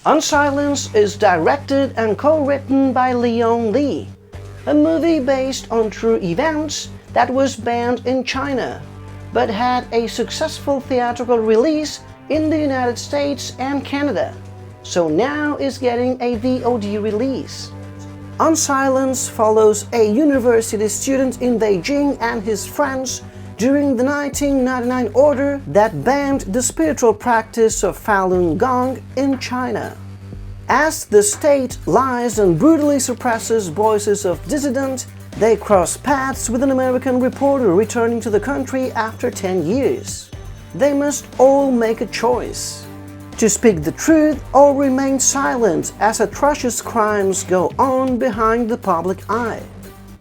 Unsilenced is directed and co-written by Leon Lee, a movie based on true events that was banned in China, but had a successful theatrical release in the United States and Canada, so now is getting a VOD release. Unsilenced follows a university student in Beijing and his friends during the 1999 order that banned the spiritual practice of Falun Gong in China. As the state lies and brutally suppresses voices of dissident, they cross paths with an American reporter returning to the country after 10 years. They must all make a choice: to speak the truth or remain silent as atrocious crimes go on behind the public eye.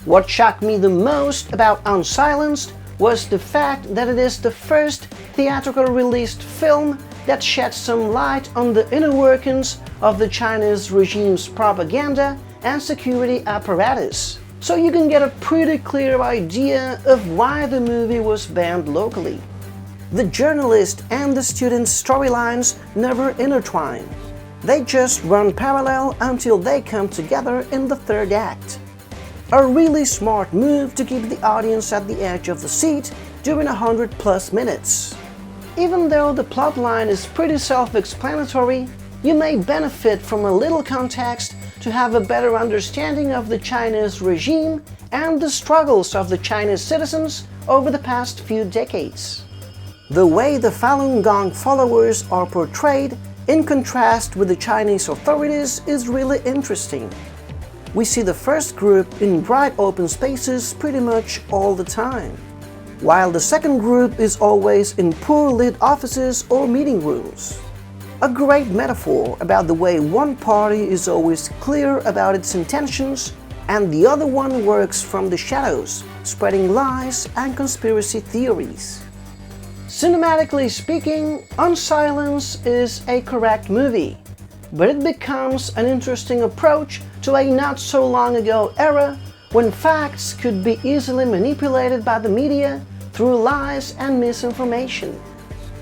What shocked me the most about Unsilenced was the fact that it is the first theatrical released film that sheds some light on the inner workings of the Chinese regime's propaganda and security apparatus, so you can get a pretty clear idea of why the movie was banned locally. The journalist and the student's storylines never intertwine. They just run parallel until they come together in the third act. A really smart move to keep the audience at the edge of the seat during 100+ minutes. Even though the plotline is pretty self-explanatory, you may benefit from a little context to have a better understanding of the Chinese regime and the struggles of the Chinese citizens over the past few decades. The way the Falun Gong followers are portrayed in contrast with the Chinese authorities is really interesting. We see the first group in bright open spaces pretty much all the time, while the second group is always in poorly lit offices or meeting rooms. A great metaphor about the way one party is always clear about its intentions and the other one works from the shadows, spreading lies and conspiracy theories. Cinematically speaking, Unsilenced is a correct movie, but it becomes an interesting approach to a not-so-long-ago era when facts could be easily manipulated by the media through lies and misinformation.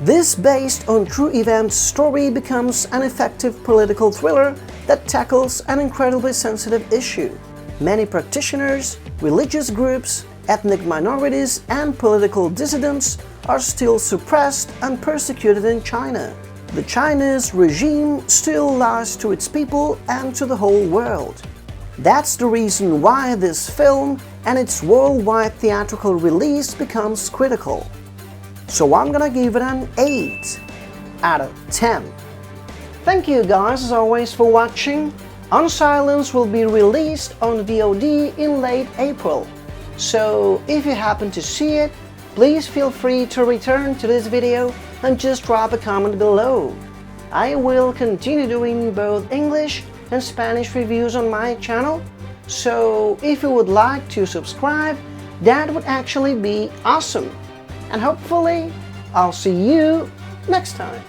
This based on true events story becomes an effective political thriller that tackles an incredibly sensitive issue. Many practitioners, religious groups, ethnic minorities, and political dissidents are still suppressed and persecuted in China. The Chinese regime still lies to its people and to the whole world. That's the reason why this film and its worldwide theatrical release becomes critical. So I'm gonna give it an 8 out of 10. Thank you guys as always for watching. Unsilenced will be released on VOD in late April. So if you happen to see it, please feel free to return to this video and just drop a comment below. I will continue doing both English and Spanish reviews on my channel, so if you would like to subscribe, that would actually be awesome. And hopefully, I'll see you next time.